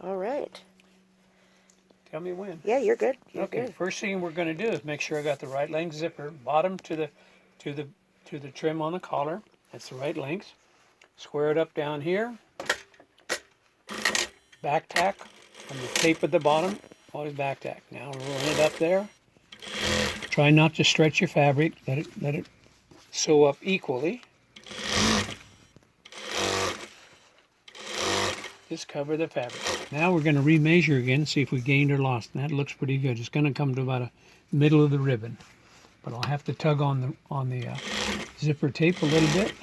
All right. Tell me when. Yeah, you're good. You're Okay. good. First thing we're going to do is make sure I got the right length zipper, bottom to the trim on the collar. That's the right length. Square it up down here. Back tack on the tape at the bottom. Always back tack. Now rolling it up there. Try not to stretch your fabric. Let it sew up equally. Just cover the fabric. Now we're going to remeasure again, see if we gained or lost. And that looks pretty good. It's going to come to about the middle of the ribbon, but I'll have to tug on the zipper tape a little bit.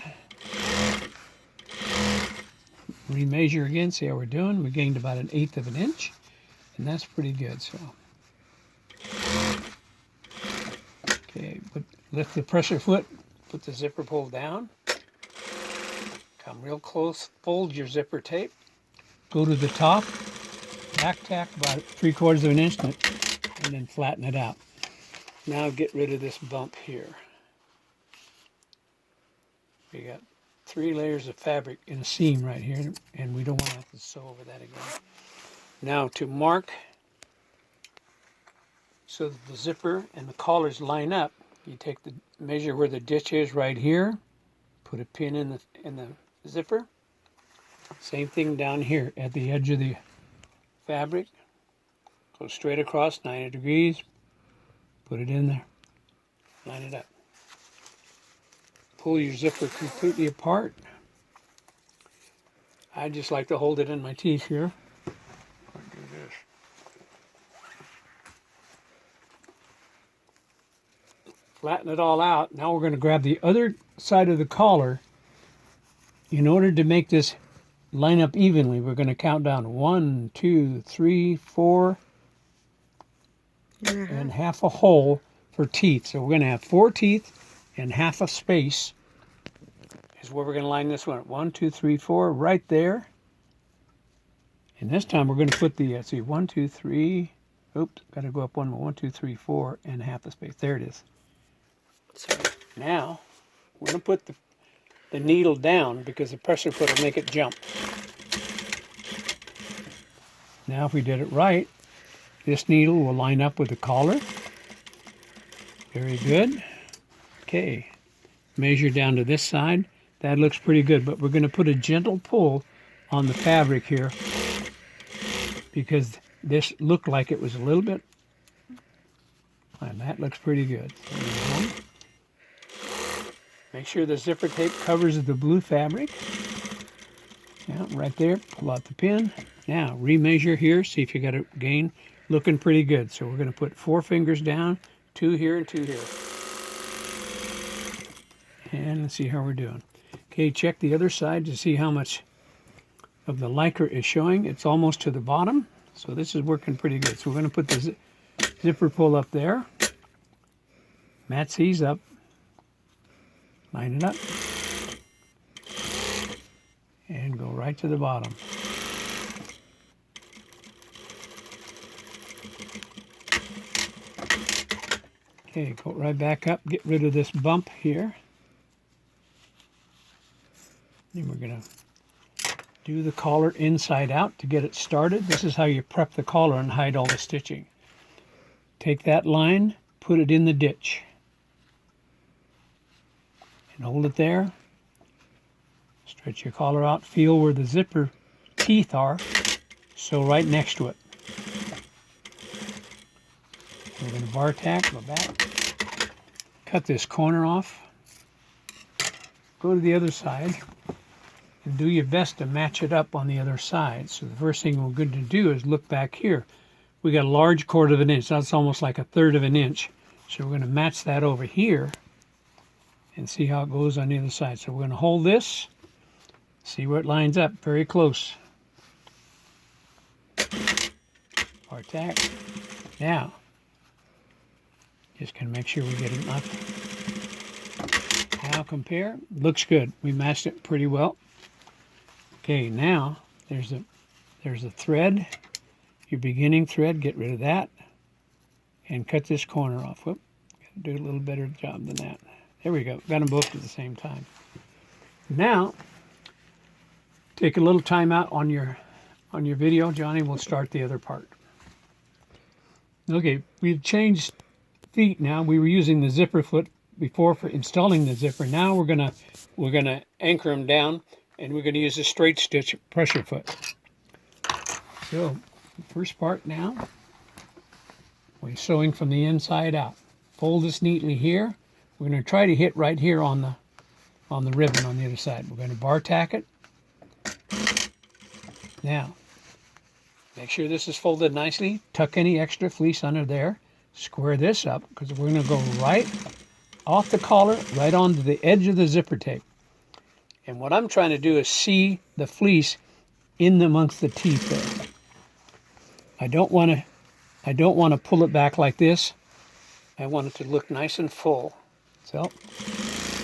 Remeasure again, see how we're doing. We gained about 1/8 of an inch, and that's pretty good. So, okay, lift the pressure foot, put the zipper pull down, come real close, fold your zipper tape. Go to the top, back tack about 3/4 of an inch, and then flatten it out. Now get rid of this bump here. We got 3 layers of fabric in a seam right here, and we don't want to have to sew over that again. Now to mark so that the zipper and the collars line up, you take the measure where the ditch is right here, put a pin in the zipper. Same thing down here at the edge of the fabric. Go straight across 90 degrees. Put it in there. Line it up. Pull your zipper completely apart. I just like to hold it in my teeth here. I'll do this. Flatten it all out. Now we're going to grab the other side of the collar. In order to make this line up evenly, we're going to count down 1, 2, 3, 4, and half a hole for teeth. So we're going to have 4 teeth and half a space is where we're going to line this one. 1, 2, 3, 4, right there. And this time we're going to put the, see, 1, 2, 3, oops, got to go up one more. 1, 2, 3, 4, and half a space. There it is. Sorry. Now we're going to put the needle down because the pressure foot will make it jump. Now if we did it right, this needle will line up with the collar. Very good. Okay, measure down to this side. That looks pretty good, but we're going to put a gentle pull on the fabric here because this looked like it was a little bit, and that looks pretty good. Make sure the zipper tape covers the blue fabric. Yeah, right there. Pull out the pin. Now, remeasure here. See if you got a gain. Looking pretty good. So we're going to put 4 fingers down, 2 here and 2 here. And let's see how we're doing. Okay, check the other side to see how much of the lycra is showing. It's almost to the bottom. So this is working pretty good. So we're going to put the zipper pull up there. Match these up. Line it up. And go right to the bottom. Okay, go right back up. Get rid of this bump here. Then we're going to do the collar inside out to get it started. This is how you prep the collar and hide all the stitching. Take that line, put it in the ditch. And hold it there. Stretch your collar out. Feel where the zipper teeth are. Sew right next to it. We're going to bar tack, go back. Cut this corner off. Go to the other side. And do your best to match it up on the other side. So the first thing we're going to do is look back here. We got a large 1/4 of an inch. That's almost like 1/3 of an inch. So we're going to match that over here and see how it goes on the other side. So we're going to hold this, see where it lines up, very close. Bar tack. Now, just going to make sure we get it enough. Now compare. Looks good. We matched it pretty well. Okay, now there's a thread. Your beginning thread, get rid of that. And cut this corner off. Whoop. Do a little better job than that. There we go. Got them both at the same time. Now, take a little time out on your on your video, Johnny, we'll start the other part. Okay, we've changed feet now. We were using the zipper foot before for installing the zipper. Now we're gonna anchor them down, and we're gonna use a straight stitch pressure foot. So, first part now, we're sewing from the inside out. Fold this neatly here. We're gonna try to hit right here on the ribbon on the other side. We're gonna bar tack it. Now, make sure this is folded nicely. Tuck any extra fleece under there. Square this up because we're going to go right off the collar, right onto the edge of the zipper tape. And what I'm trying to do is see the fleece in amongst the teeth there. I don't want to pull it back like this. I want it to look nice and full. So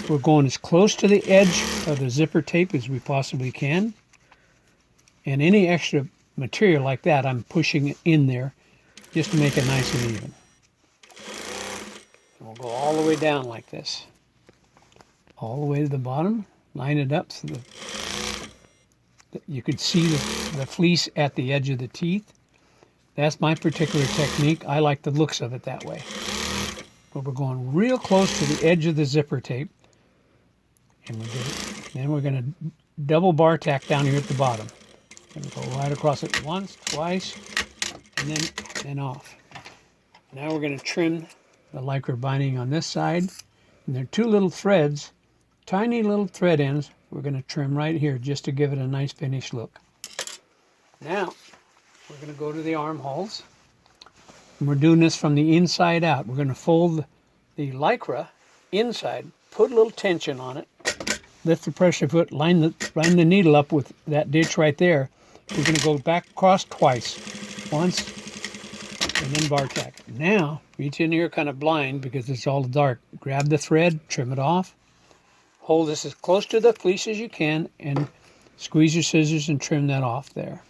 we're going as close to the edge of the zipper tape as we possibly can. And any extra material like that, I'm pushing it in there just to make it nice and even. And we'll go all the way down like this. All the way to the bottom. Line it up so that you could see the fleece at the edge of the teeth. That's my particular technique. I like the looks of it that way. But we're going real close to the edge of the zipper tape. And then we're going to double bar tack down here at the bottom. Going to go right across it once, twice, and then off. Now we're going to trim the lycra binding on this side. And there are two little threads, tiny little thread ends, we're going to trim right here just to give it a nice finished look. Now, we're going to go to the armholes. And we're doing this from the inside out. We're going to fold the lycra inside, put a little tension on it, lift the pressure foot, line the needle up with that ditch right there. We're going to go back across twice. Once, and then bar tack. Now, reach in here kind of blind because it's all dark. Grab the thread, trim it off. Hold this as close to the fleece as you can, and squeeze your scissors and trim that off there.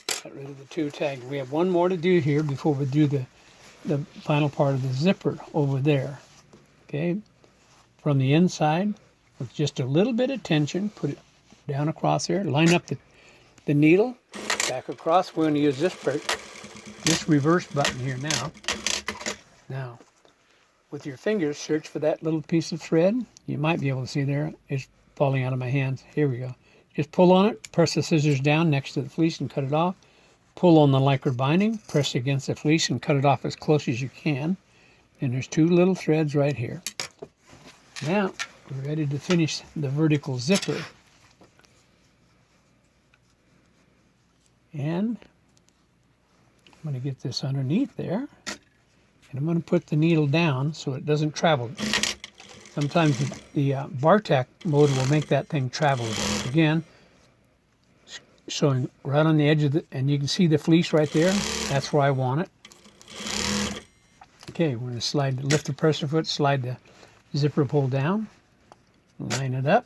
Get rid of the two tags. We have one more to do here before we do the final part of the zipper over there. Okay? From the inside, with just a little bit of tension, put it down across there. Line up the needle, back across. We're going to use this reverse button here now. Now, with your fingers, search for that little piece of thread. You might be able to see there. It's falling out of my hands. Here we go. Just pull on it, press the scissors down next to the fleece and cut it off. Pull on the lycra binding, press against the fleece and cut it off as close as you can. And there's two little threads right here. Now, we're ready to finish the vertical zipper. And I'm going to get this underneath there. And I'm going to put the needle down so it doesn't travel. Sometimes the bar tack mode will make that thing travel. Again, showing right on the edge of and you can see the fleece right there. That's where I want it. Okay, we're going to lift the pressure foot, slide the zipper pull down, line it up.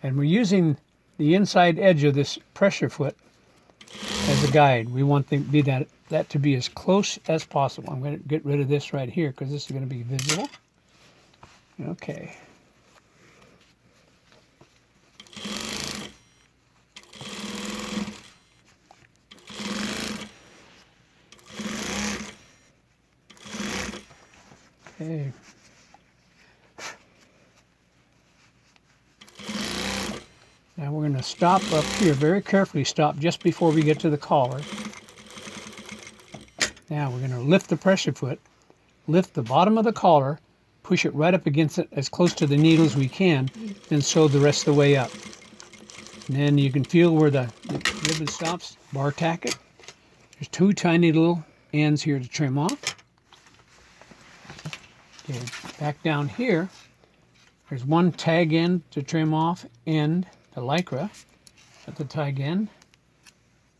And we're using the inside edge of this pressure foot as a guide. We want that to be as close as possible. I'm going to get rid of this right here because this is going to be visible. Okay. Okay. Now we're going to stop up here, very carefully stop just before we get to the collar. Now we're going to lift the pressure foot, lift the bottom of the collar, push it right up against it as close to the needle as we can, and sew the rest of the way up. And then you can feel where the ribbon stops, bar tack it. There's two tiny little ends here to trim off. Okay, back down here, there's one tag end to trim off, and the lycra at the tag end.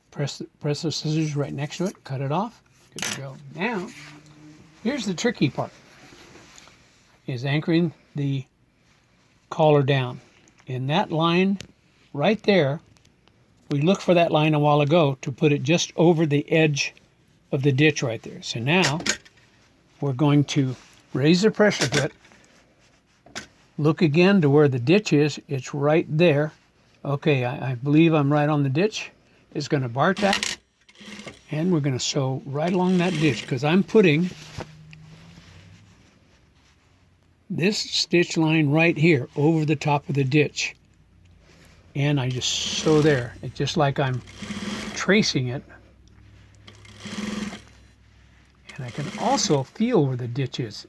Press the scissors right next to it, cut it off. Good to go. Now, here's the tricky part, is anchoring the collar down. In that line right there, we looked for that line a while ago to put it just over the edge of the ditch right there. So now, we're going to raise the pressure foot, look again to where the ditch is. It's right there. Okay, I believe I'm right on the ditch. It's going to bar tack, and we're going to sew right along that ditch because I'm putting this stitch line right here over the top of the ditch. And I just sew there. It's just like I'm tracing it. And I can also feel where the ditch is.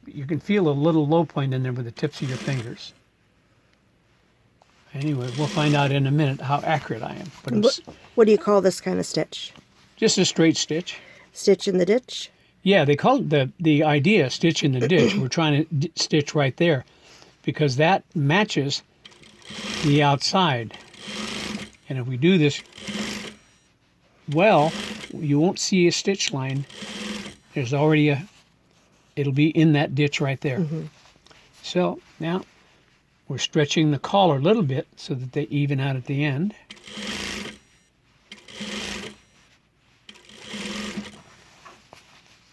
You can feel a little low point in there with the tips of your fingers. Anyway, we'll find out in a minute how accurate I am. But What do you call this kind of stitch? just a straight stitch. Stitch in the ditch? Yeah, they call it the idea stitch in the ditch. We're trying to stitch right there because that matches the outside. And if we do this well, you won't see a stitch line. There's already it'll be in that ditch right there. So now we're stretching the collar a little bit so that they even out at the end.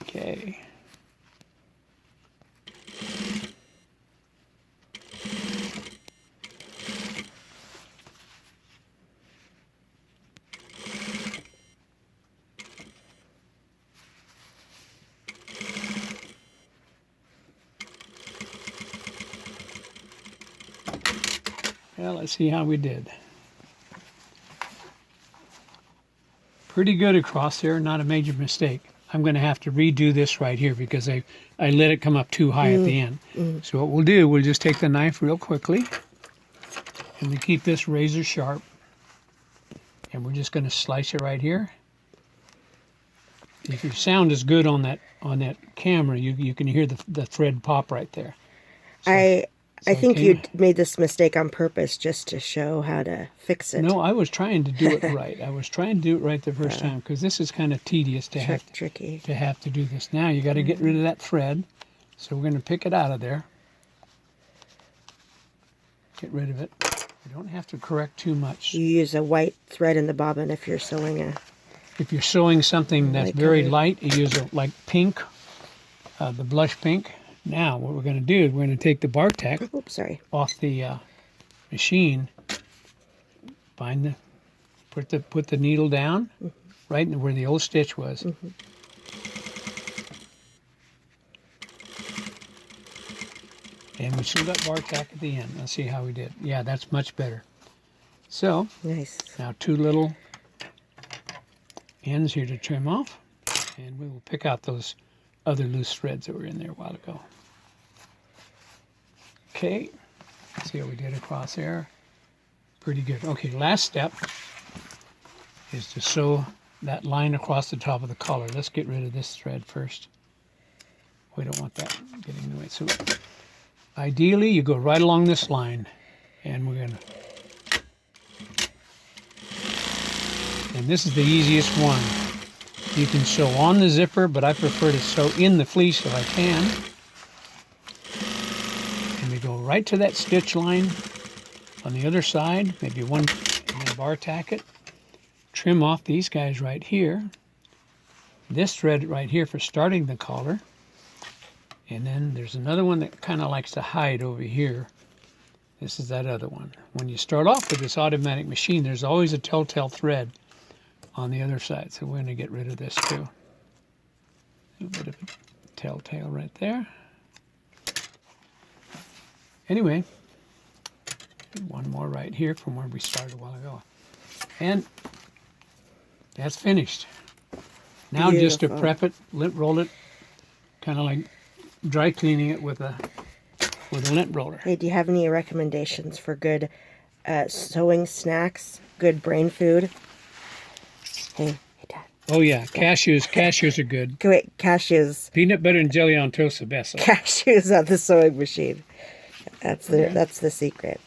Okay. Well, let's see how we did. Pretty good across there, not a major mistake. I'm going to have to redo this right here because I let it come up too high at the end. So what we'll do, we'll just take the knife real quickly and we keep this razor sharp. And we're just going to slice it right here. If your sound is good on that camera, you can hear the thread pop right there. So, I think you made this mistake on purpose just to show how to fix it. No, I was trying to do it right. I was trying to do it right the first time because this is kind of tedious to have to do this. Now you got to get rid of that thread. So we're going to pick it out of there. Get rid of it. You don't have to correct too much. You use a white thread in the bobbin if you're sewing If you're sewing something that's very light, you use like pink, the blush pink. Now, what we're going to do is we're going to take the bar tack off the machine. Put the needle down right where the old stitch was. And we still got bar tack at the end. Let's see how we did. Yeah, that's much better. So, nice. Now 2 little ends here to trim off, and we will pick out those other loose threads that were in there a while ago. Okay, let's see how we did across there. Pretty good. Okay, last step is to sew that line across the top of the collar. Let's get rid of this thread first. We don't want that getting in the way. So ideally, you go right along this line, and we're going to... And this is the easiest one. You can sew on the zipper, but I prefer to sew in the fleece if I can. And we go right to that stitch line on the other side, maybe one, and then bar tack it. Trim off these guys right here. This thread right here for starting the collar. And then there's another one that kind of likes to hide over here. This is that other one. When you start off with this automatic machine, there's always a telltale thread on the other side. So we're going to get rid of this too. A little bit of a telltale right there. Anyway, one more right here from where we started a while ago. And that's finished. Now just to prep it, lint roll it, kind of like dry cleaning it with a lint roller. Hey, do you have any recommendations for good sewing snacks, good brain food? Hey, Dad. Oh yeah, cashews are good. Wait, cashews. Peanut butter and jelly on toast the best. Cashews on the sewing machine. That's the secret.